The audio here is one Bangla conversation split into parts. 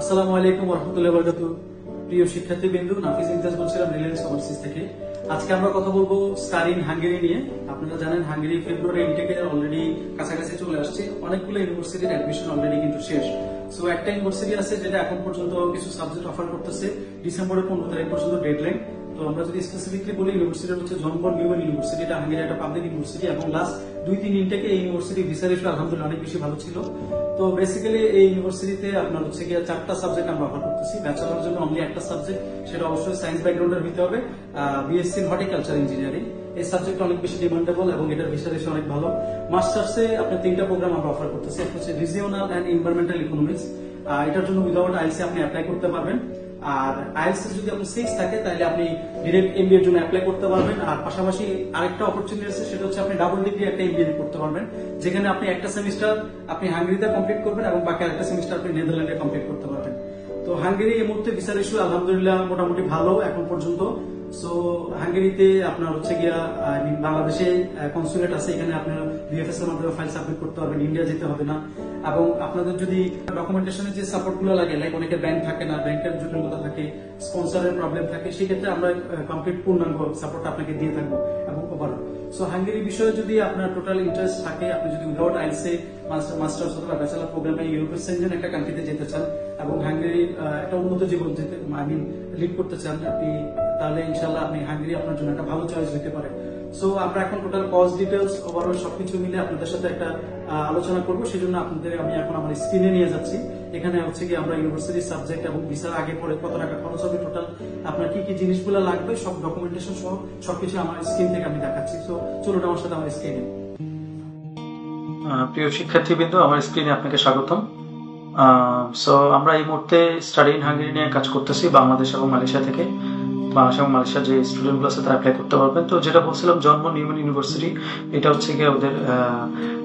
আসসালামু আলাইকুম ওয়া রাহমাতুল্লাহি ওয়া বারাকাতুহু। প্রিয় শিক্ষার্থীবৃন্দ, নাফিজ ইমতিয়াজ বলছিলাম রিলায়েন্স ওভারসিজ থেকে। আজকে আমরা কথা বলবো স্টাডি ইন হাঙ্গেরি নিয়ে। আপনারা জানেন হাঙ্গেরি ফেব্রুয়ারি ইনটেকে অলরেডি কাছাকাছি চলে আসছে। অনেকগুলো ইউনিভার্সিটির অ্যাডমিশন অলরেডি কিন্তু শেষ। সো একটা ইউনিভার্সিটি আছে যেটা এখন পর্যন্ত কিছু সাবজেক্ট অফার করতেছে, ডিসেম্বরের 15 তারিখ পর্যন্ত ডেডলাইন। তো আমরা যদি স্পেসিফিকলি বলি, ইউনিভার্সিটি হচ্ছে জনবন নিউম্যান ইউনিভার্সিটি। এটা হাঙ্গেরি একটা পাবলিক ইউনিভার্সিটি এবং লাস্ট 2-3 ইনটেকে এই ইউনিভার্সিটি ভিসা রেশিও আলহামদুলিল্লাহ অনেক বেশি ভালো ছিল। তো বেসিক্যালি এই ইউনিভার্সিটিতে আপনার হচ্ছে গিয়ে 4টা সাবজেক্ট আমরা অফার করতেছি। ব্যাচেলরের জন্য অনলি একটা সাবজেক্ট, সেটা অবশ্যই সায়েন্স ব্যাকগ্রাউন্ডের হতে হবে, বিএসসি ইন হর্টিকালচার ইঞ্জিনিয়ারিং। এই সাবজেক্ট অনেক বেশি ডিমান্ডেবল এবং এটার ভিসা রেশিও অনেক ভালো। মাস্টার্সে আপনার 3টা প্রোগ্রাম আমরা অফার করতেছি। একটা হচ্ছে রিজিওনাল এন্ড এনভায়রনমেন্টাল ইকোনমিক্স। এটার জন্য উইদাউট আইএলসি আপনি অ্যাপ্লাই করতে পারবেন। আর আইএলসি যদি আপনি 6 থাকে তাহলে আপনি ডিরেক্ট এমবিএ এর জন্য অ্যাপ্লাই করতে পারবেন। আর পাশাপাশি আরেকটা অপরচুনিটি আছে, সেটা হচ্ছে আপনি ডাবল ডিগ্রি একটা এমবিএ করতে পারবেন, যেখানে আপনি একটা সেমিস্টার আপনি হাঙ্গেরিতে কমপ্লিট করবেন এবং বাকি আরেকটা সেমিস্টার আপনি নেদারল্যান্ডে কমপ্লিট করতে পারবেন। তো হাঙ্গেরি এই মুহূর্তে ভিসা রেশিও আলহামদুলিল্লাহ মোটামুটি ভালো এখন পর্যন্ত। সো হাঙ্গেরিতে আপনার হচ্ছে গিয়া বাংলাদেশে কনসুলেট আছে, এখানে আপনার বিএফএস এর মাধ্যমে ফাইল সাবমিট করতে পারবেন, ইন্ডিয়া যেতে হবে না। এবং আপনাদের যদি ডকুমেন্টেশনের যে সাপোর্ট গুলো লাগে, লাইক অনেকের ব্যাংক থাকে না, ব্যাংকের জটিলতা থাকে, স্পন্সরের প্রবলেম থাকে, সেক্ষেত্রে আমরা কমপ্লিট পূর্ণাঙ্গ সাপোর্ট আপনাকে দিয়ে থাকবো এবং ওভারঅল। সো হাঙ্গেরি বিষয়ে যদি আপনার টোটাল ইন্টারেস্ট থাকে, আপনি যদি উইদাউট আইএলসি মাস্টার্স অথবা ব্যাচেলর প্রোগ্রামে ইউরোপের সেনজেন একটা কান্ট্রিতে যেতে চান এবং হাঙ্গেরির একটা উন্নত জীবন যেতে লিড করতে চান আপনি, তাহলে ইনশাল্লাহ আপনি হাঙ্গেরি আপনার জন্য একটা ভালো চয়েস হতে পারে। সো আমরা এখন টোটাল কস্ট ডিটেলস ওভারঅল সবকিছু মিলে আপনাদের সাথে একটা আলোচনা করবো। সেজন্য আপনাদের আমি এখন আমার স্ক্রিনে নিয়ে যাচ্ছি। এখানে হচ্ছে কি আমরা ইউনিভার্সিটি সাবজেক্ট এবং ভিসার আগে পরে কত টাকা খরচ হবে, টোটাল আপনার কি কি জিনিসগুলো লাগবে, সব ডকুমেন্টেশন সহ সবকিছু আমার স্ক্রিন থেকে আমি দেখাচ্ছি। সো চলুন আমার সাথে আমার স্ক্রিনে। প্রিয় শিক্ষার্থীবৃন্দ, আমার স্ক্রিনে আপনাকে স্বাগতম। সো আমরা এই মুহূর্তে স্টাডি ইন হাঙ্গেরি নিয়ে কাজ করতেছি বাংলাদেশ এবং মালয়েশিয়া থেকে। বাংলাদেশ এবং মালয়েশিয়ার যে স্টুডেন্ট গুলো আছে তারা অ্যাপ্লাই করতে পারবেন। তো যেটা বলছিলাম, জন্ম নিউম্যান ইউনিভার্সিটি, এটা হচ্ছে গিয়ে ওদের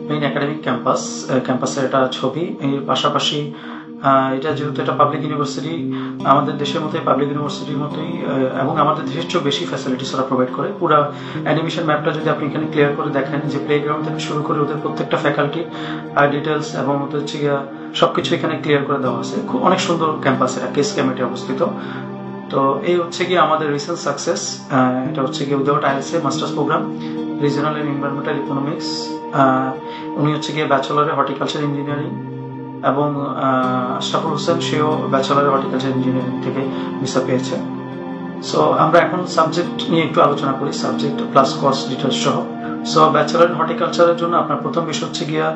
মেইন একাডেমিক ক্যাম্পাসের এটা ছবি। এর পাশাপাশি এটা যেহেতু এটা পাবলিক ইউনিভার্সিটি, আমাদের দেশের মতোই পাবলিক ইউনিভার্সিটির মতোই এবং আমাদের দেশের চেয়ে বেশি ফ্যাসিলিটিস ওরা প্রোভাইড করে। পুরো অ্যানিমেশন ম্যাপটা যদি আপনি এখানে ক্লিয়ার করে দেখেন, যে প্লেগ্রাউন্ড থেকে শুরু করে ওদের প্রত্যেকটা ফ্যাকাল্টি ডিটেলস এবং ওদের হচ্ছে সবকিছু এখানে ক্লিয়ার করে দেওয়া আছে। খুব অনেক সুন্দর ক্যাম্পাস, এটা কেস ক্যামেটে অবস্থিত। তো এই হচ্ছে গিয়ে আমাদের রিসেন্ট সাকসেস। এটা হচ্ছে গিয়ে without ILC masters programme, regional and environmental economics. উনি হচ্ছে গিয়ে ব্যাচেলরে হর্টিকালচার ইঞ্জিনিয়ারিং এবং আশরাফুল হোসেন, সেও ব্যাচেলরে হর্টিকালচার ইঞ্জিনিয়ারিং থেকে ভিসা পেয়েছে। সো আমরা এখন সাবজেক্ট নিয়ে একটু আলোচনা করি, সাবজেক্ট প্লাস কোর্স ডিটেলস সহ। সো ব্যাচেলর হর্টিকালচারের জন্য আপনার প্রথম বিষয় হচ্ছে গিয়া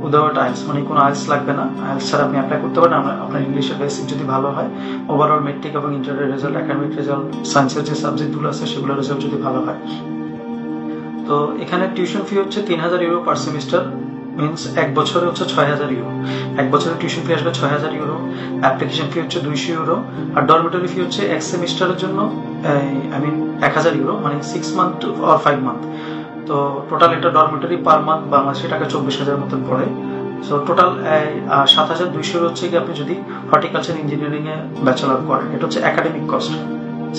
উইদাউট আইএলস, মানে কোনো আইএলস লাগবে না। আইএলস ছাড়া আপনি অ্যাপ্লাই করতে পারেন। আপনার ইংলিশের বেসিক যদি ভালো হয়, ওভারঅল মেট্রিক এবং ইন্টারের রেজাল্ট, একাডেমিক রেজাল্ট, সায়েন্সের যে সাবজেক্টগুলো আছে সেগুলোর রেজাল্ট যদি ভালো হয়। তো এখানে টিউশন ফি হচ্ছে 3000 ইউরো পার সেমিস্টার, মিনস এক বছরে হচ্ছে 6000 ইউরো। এক বছরের টিউশন ফি আসবে 6000 ইউরো। অ্যাপ্লিকেশন ফি হচ্ছে 200 ইউরো। আর ডরমিটরি ফি হচ্ছে এক সেমিস্টারের জন্য 1000 ইউরো, মানে 6 মান্থ অর 5 মান্থ। তো টোটাল এটা ডরমিটরি পার মান্থ বাংলাদেশি টাকা 24,000 মতন পড়ে। সো টোটাল 7200 হচ্ছে কি আপনি যদি হর্টিকালচার ইঞ্জিনিয়ারিং এ ব্যাচেলর করেন। এটা হচ্ছে একাডেমিক কস্ট।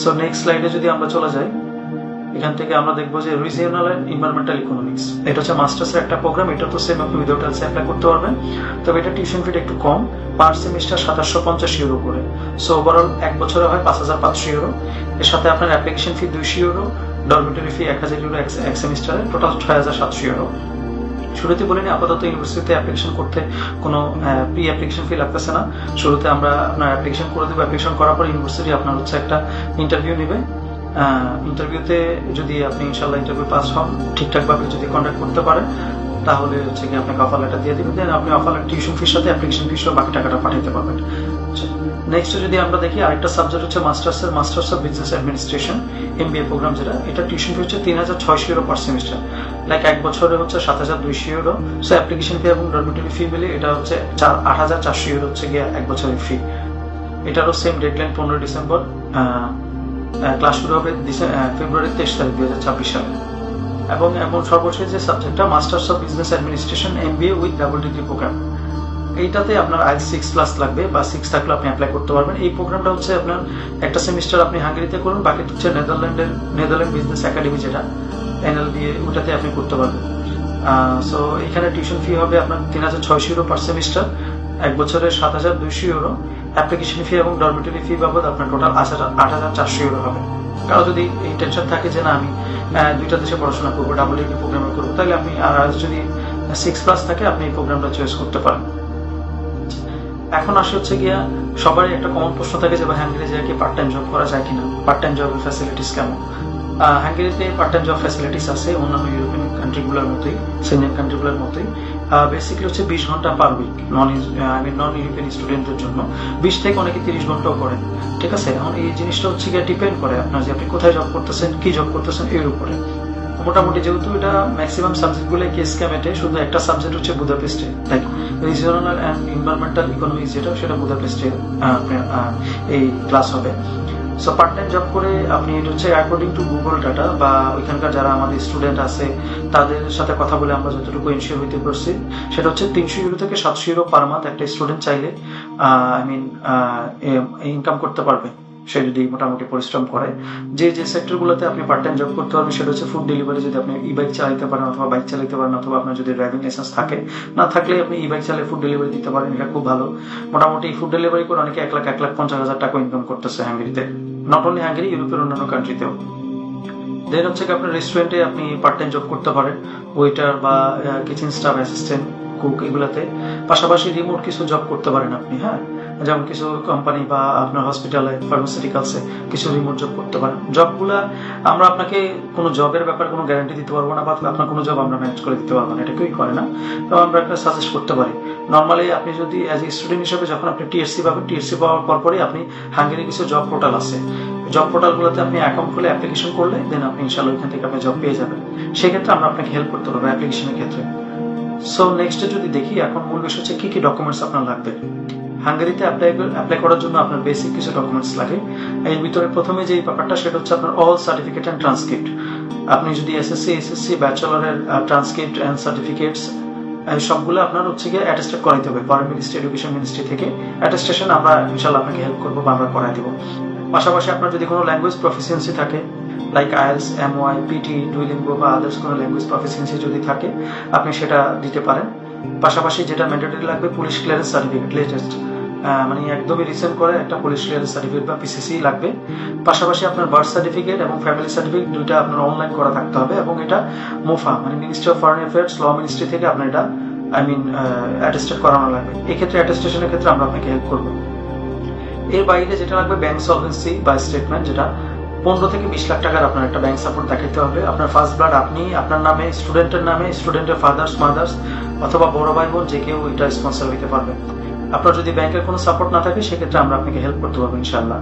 সো নেক্সট স্লাইডে যদি আমরা চলে যাই, এখান থেকে আমরা দেখবো যে রিজিওনাল এন্ড এনভায়রনমেন্টাল ইকোনমিক্স, এটা হচ্ছে মাস্টার্সের একটা প্রোগ্রাম। এটা তো সেম, আপনি উইদাউট আইএলসি অ্যাপ্লাই করতে পারবেন। তবে এটা টিউশন ফিটা একটু কম, পার সেমিস্টার 2750 ইউরো করে। সো ওভারঅল এক বছরে হয় 5500 ইউরো। এর সাথে আপনার অ্যাপ্লিকেশন ফি 200 ইউরো, ডরমিটরি ফি 1000 ইউরো এক সেমিস্টারে, টোটাল 6700 ইউরো। শুরুতে বলিনি, আপাতত ইউনিভার্সিটিতে অ্যাপ্লিকেশন করতে কোনো প্রি অ্যাপ্লিকেশন ফি লাগতেছে না। শুরুতে আমরা আপনার অ্যাপ্লিকেশন করে দেবো। অ্যাপ্লিকেশন করার পর ইউনিভার্সিটি আপনার হচ্ছে একটা ইন্টারভিউ নেবে। ইন্টারভিউতে যদি আপনি ইনশাল্লাহ ইন্টারভিউ পাস হন, ঠিকঠাক ভাবে যদি কন্ডাক্ট করতে পারেন, তাহলে হচ্ছে কি আপনাকে অফার লেটার দিয়ে দিবেন। দেন আপনি অফার টিউশন ফির সাথে অ্যাপ্লিকেশন ফি সহ বাকি টাকাটা পাঠাতে পারবেন। নেক্সট যদি আমরা দেখি, আরেকটা সাবজেক্ট হচ্ছে masters of business administration, MBA programme যেটা। এটা টিউশন ফি হচ্ছে 3600 ইউরো পার সেমিস্টার, লাইক এক বছরে হচ্ছে 7200 ইউরো। সো অ্যাপ্লিকেশন ফি এবং ডরমিটরি ফি মিলে এটা হচ্ছে 8400 ইউরো হচ্ছে গিয়ে এক বছরের ফি। এটারও সেম ডেডলাইন 15 ডিসেম্বর। ক্লাস শুরু হবে ফেব্রুয়ারি 23 তারিখ 2026 সালে। এবং এখন সর্বশেষ যে সাবজেক্টটা masters of business administration MBA with double degree programme, এইটাতে আপনার আইএলটিএস 6+ লাগবে, বা 6 থাকলে আপনি অ্যাপ্লাই করতে পারবেন। এই প্রোগ্রামটা হচ্ছে আপনার একটা সেমিস্টার আপনি হাঙ্গেরিতে করুন, বাকি হচ্ছে নেদারল্যান্ড বিজনেস একাডেমি যেটা এনএলবিএ, ওটাতে আপনি করতে পারবেন। সো এখানে টিউশন ফি হবে আপনার 3600 ইউরো পার সেমিস্টার, এক বছরে 7200 ইউরো। অ্যাপ্লিকেশন ফি এবং ডরমিটরি ফি বাবদ আপনার টোটাল 8,400 ইউরো হবে। কারো যদি ইন্টেনশন থাকে যে না আমি দুইটা দেশে পড়াশোনা করবো, ডাবল ডিগ্রি প্রোগ্রামে করবো, তাহলে আপনি আর যদি 6+ থাকে আপনি এই প্রোগ্রামটা চয়েস করতে পারেন। এখন আসে হচ্ছে গিয়া সবারই একটা কমন প্রশ্ন থাকে যে হাঙ্গেরি যায় কি পার্ট টাইম জব করা যায় কিনা, পার্ট টাইম জবের ফ্যাসিলিটিস কেমন। হাঙ্গেরিতে পার্ট টাইম জব ফ্যাসিলিটিস আছে অন্যান্য ইউরোপিয়ান কান্ট্রিগুলোর মতোই, সেনিয়র কান্ট্রিগুলোর মতোই। বেসিক্যালি হচ্ছে 20 ঘন্টা পার উইক নন ইউরোপিয়ান স্টুডেন্টদের জন্য, 20 থেকে অনেকে 30 ঘন্টাও করেন। ঠিক আছে, এখন এই জিনিসটা হচ্ছে গিয়ে ডিপেন্ড করে আপনার যে আপনি কোথায় জব করতেছেন, কি জব করতেছেন এর উপরে। মোটামুটি যেহেতু এটা ম্যাক্সিমাম সাবজেক্ট গুলো কেসকামেটে, শুধু একটা সাবজেক্ট হচ্ছে বুদাপেস্টে, like regional and environmental economics যেটা, সেটা বুদাপেস্টে এই ক্লাস হবে। সো পার্ট টাইম জব করে আপনি এটা হচ্ছে অ্যাকর্ডিং টু গুগল ডাটা বা ওইখানকার যারা আমাদের স্টুডেন্ট আছে তাদের সাথে কথা বলে আমরা যতটুকু এনশিওর হইতে পারছি, সেটা হচ্ছে 300 ইউরো থেকে 700 ইউরো পার মান্থ একটা স্টুডেন্ট চাইলে ইনকাম করতে পারবে, সে যদি মোটামুটি পরিশ্রম করে। যে সেক্টর গুলোতে আপনি পার্ট টাইম জব করতে পারবেন সেটা হচ্ছে ফুড ডেলিভারি, যদি আপনি ই বাইক চালাতে পারেন অথবা বাইক চালাতে পারেন, অথবা আপনার যদি ড্রাইভিং লাইসেন্স থাকে, না থাকলে আপনি ই বাইক চালিয়ে ফুড ডেলিভারি দিতে পারেন, এটা খুব ভালো। মোটামুটি ফুড ডেলিভারি করে অনেকে 1,50,000 টাকা ইনকাম করতেছে হাঙ্গেরিতে, নট অনলি হাঙ্গেরি, ইউরোপের অন্যান্য কান্ট্রিতেও। দেন হচ্ছে আপনার রেস্টুরেন্টে আপনি পার্ট টাইম জব করতে পারেন, ওয়েটার বা কিচেন স্টাফ, অ্যাসিস্ট্যান্ট, কুক, এগুলাতে। পাশাপাশি রিমোট কিছু জব করতে পারেন আপনি, হ্যাঁ, যেমন কিছু কোম্পানি বা আপনার হসপিটালে, ফার্মাসিউটিক্যালসে কিছু রিমোট জব করতে পারেন। জবগুলা আমরা আপনাকে কোনো জবের ব্যাপারে কোনো গ্যারান্টি দিতে পারবো না, বা আপনার কোনো জব আমরা ম্যানেজ করে দিতে পারবো না, এটা কেউই করে না। তো আমরা একটা সাজেস্ট করতে পারি। নর্মালি আপনি যদি অ্যাজ এ স্টুডেন্ট হিসেবে যখন আপনি টিএসসি পাবেন, টিএসসি পাওয়ার পরপরই আপনি হাঙ্গেরি কিছু জব পোর্টাল আছে, জব পোর্টালগুলোতে আপনি অ্যাকাউন্ট খুলে অ্যাপ্লিকেশন করলে দেন আপনি ইনশাআল্লাহ ওইখান থেকে আপনি জব পেয়ে যাবেন। সেক্ষেত্রে আমরা আপনাকে হেল্প করতে পারবো অ্যাপ্লিকেশনের ক্ষেত্রে। সো নেক্সটে যদি দেখি, এখন মূল বিষয় হচ্ছে কি কি ডকুমেন্টস আপনার লাগবে। হাঙ্গেরিতে অ্যাপ্লাই করার জন্য আপনার বেসিক কিছু ডকুমেন্টস লাগে। এর ভিতরে প্রথমে যে ব্যাপারটা সেটা হচ্ছে আপনার অল সার্টিফিকেট এন্ড ট্রান্সক্রিপ্ট। আপনি যদি এসএসসি, ব্যাচেলরের ট্রান্সক্রিপ্ট এন্ড সার্টিফিকেটস সবগুলো আপনার হচ্ছে গিয়ে অ্যাটেস্টেড করাইতে হবে ফরেন মিনিস্ট্রি, এডুকেশন মিনিস্ট্রি থেকে। অ্যাটেস্টেশন আমরা ইনশাআল্লাহ আপনাকে হেল্প করবো বা আমরা করাই দেবো। পাশাপাশি আপনার যদি কোনো ল্যাঙ্গুয়েজ প্রফিসিয়েন্সি থাকে, লাইক আইএলস, MY, PT, ডুইলিঙ্গো বা আদার্স কোনো ল্যাঙ্গুয়েজ প্রফিসিয়েন্সি যদি থাকে আপনি সেটা দিতে পারেন। পাশাপাশি যেটা ম্যান্ডেটরি লাগবে, পুলিশ ক্লিয়ারেন্স সার্টিফিকেট, লেটেস্ট, মানে একদমই রিসেন্ট করে একটা পুলিশ ক্লিয়ারেন্স সার্টিফিকেট বা PCC লাগবে। পাশাপাশি আপনার বার্থ সার্টিফিকেট এবং ফ্যামিলি সার্টিফিকেট দুইটা আপনার অনলাইন করা থাকতে হবে, এবং এটা মোফা মানে ministry of foreign affairs, law ministry থেকে আপনার এটা অ্যাটেস্টেড করানো লাগবে। এক্ষেত্রে অ্যাটেস্টেশনের ক্ষেত্রে আমরা আপনাকে হেল্প করবো। এর বাইরে যেটা লাগবে ব্যাংক সলভেন্সি বা স্টেটমেন্ট, যেটা 15 থেকে 20 লাখ টাকার আপনার একটা ব্যাংক সাপোর্ট দেখাতে হবে। আপনার ফার্স্ট ব্লাড আপনি আপনার নামে, স্টুডেন্টের নামে, স্টুডেন্টের ফাদার্স, মাদার্স অথবা বড় ভাই বোন যে কেউ এটা স্পন্সর হইতে পারবে। আপনার যদি ব্যাংকের কোনো সাপোর্ট না থাকে সেক্ষেত্রে আমরা আপনাকে হেল্প করতে পারবো ইনশাআল্লাহ।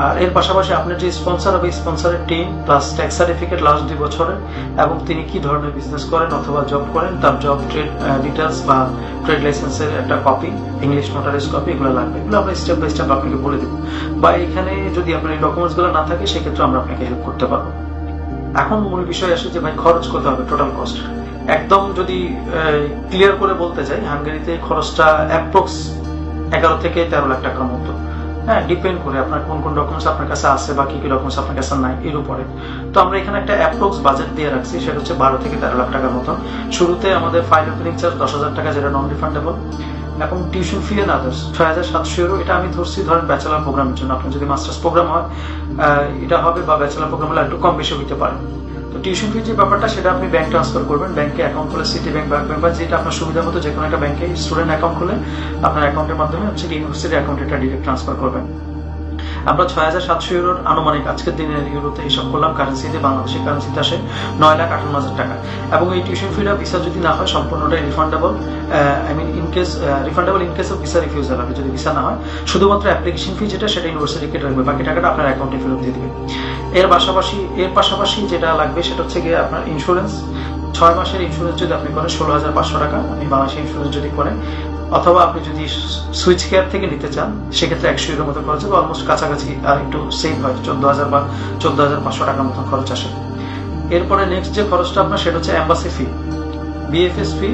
আর এর পাশাপাশি আপনার যে স্পন্সর হবে, স্পন্সরের team plus tax certificate last 2 বছরের, এবং তিনি কি ধরনের বিজনেস করেন অথবা জব করেন তার জব ট্রেড ডিটেলস বা ট্রেড লাইসেন্সের একটা কপি, ইংলিশ নোটারিজ কপি, এগুলো লাগবে। এগুলো আমরা স্টেপ বাই স্টেপ আপনাকে বলে দেবো, বা এখানে যদি আপনার এই ডকুমেন্টস গুলো না থাকে সেক্ষেত্রে আমরা আপনাকে হেল্প করতে পারবো। এখন মূল বিষয় আসে যে ভাই খরচ কত হবে, টোটাল কস্ট। একদম যদি ক্লিয়ার করে বলতে চাই, হাঙ্গেরিতে খরচটা অ্যাপ্রক্স 11 থেকে 13 লাখ টাকার মতো। হ্যাঁ, ডিপেন্ড করে আপনার কোন কোন ডকুমেন্টস আপনার কাছে আছে বা কি কি ডকুমেন্টস আপনার কাছে নাই এর উপরে। তো আমরা এখানে একটা অ্যাপ্রক্স বাজেট দিয়ে রাখছি, সেটা হচ্ছে 12 থেকে 13 লাখ টাকার মতো। শুরুতে আমাদের ফাইল ওপেনিং চার্জ 10,000 টাকা, যেটা নন রিফান্ডেবল, এবং tuition fee and others 6,700 euro. এটা আমি ধরছি ধরেন ব্যাচেলার প্রোগ্রামের জন্য। আপনার যদি মাস্টার্স প্রোগ্রাম হয় এটা হবে, বা ব্যাচেলার প্রোগ্রাম হলে একটু কম বেশি হইতে পারে। তো টিউশন ফি যে ব্যাপারটা সেটা আপনি ব্যাংক ট্রান্সফার করবেন, ব্যাংকে অ্যাকাউন্ট খুলে সিটি ব্যাংক বা যেটা আপনার সুবিধা মতো যে কোনো একটা ব্যাংকে স্টুডেন্ট অ্যাকাউন্ট খুলে আপনার অ্যাকাউন্টের মাধ্যমে হচ্ছে ইউনিভার্সিটি অ্যাকাউন্টে এটা ডিরেক্ট ট্রান্সফার করবেন। আমরা 6,700 ইউরোর আনুমানিক আজকের দিনের ইউরোতে হিসাব করলাম, কারেন্সিতে বাংলাদেশের কারেন্সিতে আসে 9,58,000 টাকা। এবং এই টিউশন ফিটা ভিসা যদি না হয় সম্পূর্ণটাই refundable, refundable in case of visa refusal হবে। যদি ভিসা না হয় শুধুমাত্র অ্যাপ্লিকেশন ফি যেটা, সেটা ইউনিভার্সিটি কেটে রাখবে, বাকি টাকাটা আপনার অ্যাকাউন্টে ফেরত দিয়ে দিবে। এর পাশাপাশি যেটা লাগবে সেটা হচ্ছে গিয়ে আপনার ইন্স্যুরেন্স। 6 মাসের ইন্স্যুরেন্স যদি আপনি করেন 16,500 টাকা আপনি বাংলাদেশের ইন্স্যুরেন্স যদি করেন, অথবা আপনি যদি সুইচ কেয়ার থেকে নিতে চান সেক্ষেত্রে 100 ইউরোর মতো খরচ হবে, অলমোস্ট কাছাকাছি, আর একটু সেভ হয়, 14,000 বা 14,500 টাকার মতো খরচ আসে। এরপরে নেক্সট যে খরচটা আপনার সেটা হচ্ছে এম্বাসি ফি, BFS ফি।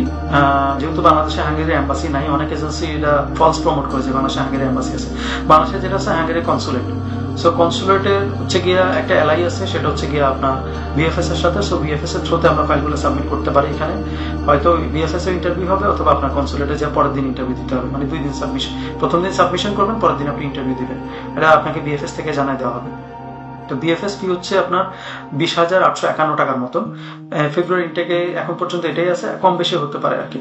যেহেতু বাংলাদেশে হাঙ্গেরির এম্বাসি নাই, অনেক এজেন্সি এটা ফলস প্রমোট করেছে বাংলাদেশে হাঙ্গেরির এম্বাসি আছে। বাংলাদেশে যেটা আছে হাঙ্গেরির কনসুলেট, সো কনসুলেটের হচ্ছে গিয়া একটা এলআই আছে, সেটা হচ্ছে গিয়া আপনার বিএফএস এর সাথে। সো বিএফএস এর থ্রুতে আমরা ফাইলগুলো সাবমিট করতে পারি এখানে। হয়তো বিএফএস এর ইন্টারভিউ হবে অথবা আপনার কনসুলেটে যা পরের দিন ইন্টারভিউ দিতে হবে, মানে 2 দিন সাবমিশন, প্রথম দিন সাবমিশন করবেন, পরের দিন আপনি ইন্টারভিউ দিবেন, এটা আপনাকে বিএফএস থেকে জানাই দেওয়া হবে। তো বিএফএস ফি হচ্ছে আপনার 20,851 টাকার মতো। ফেব্রুয়ারি ইনটেকে এখন পর্যন্ত এটাই আছে, কম বেশি হতে পারে আর কি।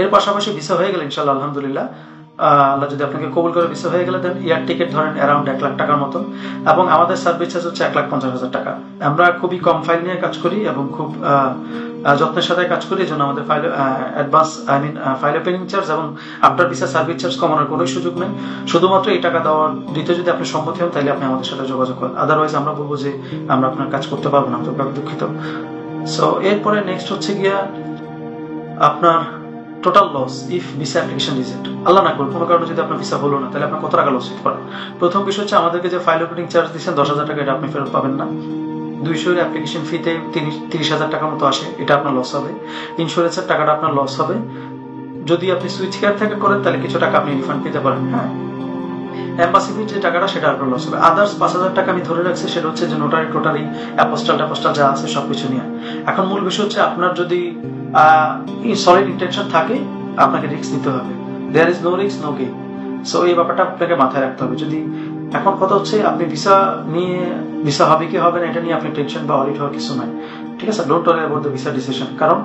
এর পাশাপাশি ভিসা হয়ে গেলে ইনশাআল্লাহ আলহামদুলিল্লাহ, আল্লাহ যদি আপনাকে কবুল করে ভিসা হয়ে গেলে দেন এয়ার টিকিট ধরেন অ্যারাউন্ড 1 লাখ টাকার মতো, এবং আমাদের সার্ভিস চার্জ হচ্ছে 1,50,000 টাকা। আমরা খুবই কম ফাইল নিয়ে কাজ করি এবং খুব যত্নের সাথে কাজ করি, এই জন্য আমাদের file advance file opening charge এবং আফটার ভিসা সার্ভিস চার্জ কমানোর কোনো সুযোগ নেই। শুধুমাত্র এই টাকা দিতে যদি আপনি সম্মতি হন তাহলে আপনি আমাদের সাথে যোগাযোগ করেন, আদারওয়াইজ আমরা বলবো যে আমরা আপনার কাজ করতে পারবো না, তো দুঃখিত। সো এরপরে নেক্সট হচ্ছে গিয়া আপনার total loss if visa application reject. আল্লাহ না করুন কোনো কারণে যদি আপনার ভিসা হলো না, তাহলে আপনার কত টাকা লস হতে পারে। প্রথম বিষয় হচ্ছে আমাদেরকে যে ফাইল ওপেনিং চার্জ দিচ্ছেন 10,000 টাকা, এটা আপনি ফেরত পাবেন না। 200 অ্যাপ্লিকেশন ফিতে 30,000 টাকা মতো আসে, এটা আপনার লস হবে। ইন্স্যুরেন্সের টাকাটা আপনার লস হবে। যদি আপনি সুইচ কেয়ার থেকে করেন তাহলে কিছু টাকা আপনি রিফান্ড পেতে পারেন। হ্যাঁ, এম্বাসি ফি যে টাকাটা সেটা আপনার লস হবে। আদার্স 5,000 টাকা আমি ধরে রাখছি, সেটা হচ্ছে যে নোটারি টোটারি অ্যাপোস্টাল যা আছে সবকিছু নিয়ে। এখন মূল বিষয় হচ্ছে আপনার যদি সলিড ইন্টেনশন থাকে, আপনাকে রিস্ক নিতে হবে। There is no risk no gain. So এই ব্যাপারটা আপনাকে মাথায় রাখতে হবে। যদি এখন কথা হচ্ছে আপনি ভিসা হবে কি হবে না এটা নিয়ে আপনি টেনশন বা অরিট হওয়ার কিছু নাই, ঠিক আছে? Don't worry about the visa decision. কারণ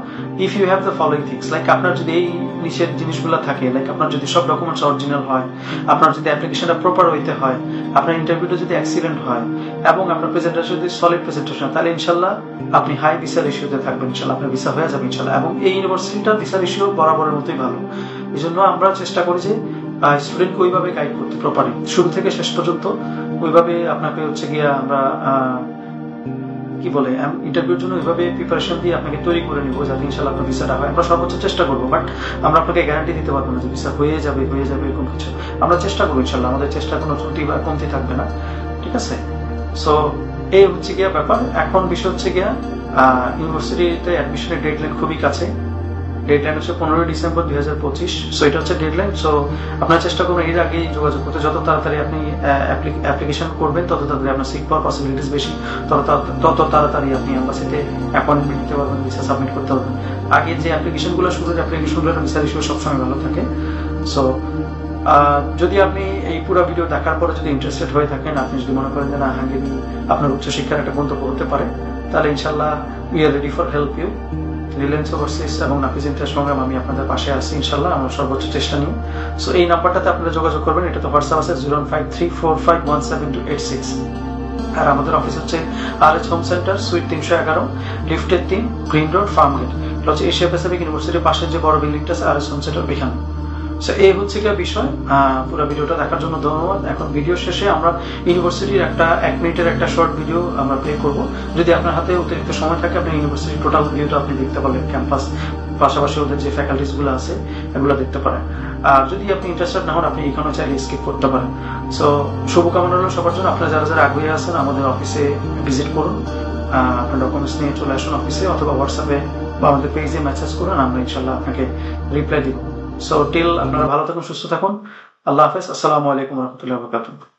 if you have the following things, like আপনার যদি এই নিচের জিনিসগুলো থাকে, লাইক আপনার যদি সব ডকুমেন্টস অরিজিনাল হয়, আপনার যদি অ্যাপ্লিকেশনটা প্রপার হইতে হয়, আপনার ইন্টারভিউটা যদি এক্সিলেন্ট হয় এবং আপনার প্রেজেন্টেশন যদি সলিড প্রেজেন্টেশন, তাহলে ইনশাল্লাহ আপনি হাই ভিসা রেশিওতে থাকবেন, ইনশাল্লাহ আপনার ভিসা হয়ে যাবে ইনশাল্লাহ। এবং এই ইউনিভার্সিটিটা ভিসা রেশিও বরাবরের মতোই ভালো। এই জন্য আমরা চেষ্টা করি যে স্টুডেন্টকে ওইভাবে গাইড করতে প্রপারলি, শুরু থেকে শেষ পর্যন্ত ওইভাবে আপনাকে হচ্ছে গিয়ে আমরা কি বলে ইন্টারভিউর জন্য ওইভাবে প্রিপারেশন দিয়ে আপনাকে তৈরি করে নিব যাতে ইনশাল্লাহ আপনার ভিসাটা হয়। আমরা সর্বোচ্চ চেষ্টা করবো, বাট আমরা আপনাকে গ্যারান্টি দিতে পারবো না যে ভিসা হয়ে যাবে এরকম কিছু। আমরা চেষ্টা করবো ইনশাল্লাহ, আমাদের চেষ্টা কোনো ত্রুটি বা কমতি থাকবে না, ঠিক আছে? সো এই হচ্ছে গিয়া ব্যাপার। এখন বিষয় হচ্ছে গিয়া ইউনিভার্সিটিতে অ্যাডমিশনের ডেডলাইন খুবই কাছে। ডেডলাইন হচ্ছে 15 ডিসেম্বর 2025। সো এটা হচ্ছে ডেডলাইন। সো আপনার চেষ্টা করবেন এর আগেই যোগাযোগ করতে। যত তাড়াতাড়ি আপনি অ্যাপ্লিকেশন করবেন তত তাড়াতাড়ি আপনার সিট পাওয়ার পসিবিলিটিস বেশি, তত তাড়াতাড়ি আপনি এম্বাসিতে অ্যাপয়েন্টমেন্ট নিতে পারবেন, ভিসা সাবমিট করতে পারবেন। আগে যে অ্যাপ্লিকেশনগুলো ভিসা রেশিও সবসময় ভালো থাকে। সো যদি আপনি এই পুরো ভিডিও দেখার পরে যদি ইন্টারেস্টেড হয়ে থাকেন, আপনি যদি মনে করেন যে না হাঙ্গেরি আপনার উচ্চশিক্ষার একটা গন্তব্য হতে পারে, তাহলে ইনশাল্লাহ we are ready for help you. Reliance overseas এবং নাফিজ ইমতিয়াজ সংগ্রাম, আমি আপনাদের পাশে আছি ইনশাল্লাহ, আমার সর্বোচ্চ চেষ্টা নিয়ে। সো এই নাম্বারটাতে আপনারা যোগাযোগ করবেন। এটা তো হোয়াটসঅ্যাপ আছে 01534517286। আর আমাদের অফিস হচ্ছে RH হোম সেন্টার, সুইট 311, লিফটের 3, গ্রিন রোড, ফার্মগেট। এটা হচ্ছে এশিয়া প্যাসিফিক ইউনিভার্সিটির পাশে যে বড় বিল্ডিংটা আছে RH হোম সেন্টার, এখানে। এই হচ্ছে কি বিষয়। পুরো ভিডিওটা দেখার জন্য ধন্যবাদ। এখন ভিডিও শেষে আমরা ইউনিভার্সিটির একটা 1 মিনিটের একটা শর্ট ভিডিও আমরা প্লে করব। যদি আপনার হাতে অতিরিক্ত সময় থাকে আপনি ইউনিভার্সিটির টোটাল ভিডিওটা আপনি দেখতে পারবেন, ক্যাম্পাস পাশাপাশি ওদের যে ফ্যাকাল্টিস গুলো আছে এগুলো দেখতে পারেন। আর যদি আপনি ইন্টারেস্টেড না হন আপনি এখানে চাইলে স্কিপ করতে পারেন। সো শুভকামনা রইল সবার জন্য। আপনারা যারা আগ্রহী আছেন আমাদের অফিসে ভিজিট করুন, আপনার ডকুমেন্টস নিয়ে চলে আসুন অফিসে, অথবা হোয়াটসঅ্যাপে বা আমাদের পেজে মেসেজ করুন, আমরা ইনশাল্লাহ আপনাকে রিপ্লাই দিব। সো টিল আপনারা ভালো থাকুন, সুস্থ থাকুন। আল্লাহ হাফেজ। আসসালামু আলাইকুম ওয়া রাহমাতুল্লাহি ওয়া বারাকাতুহু।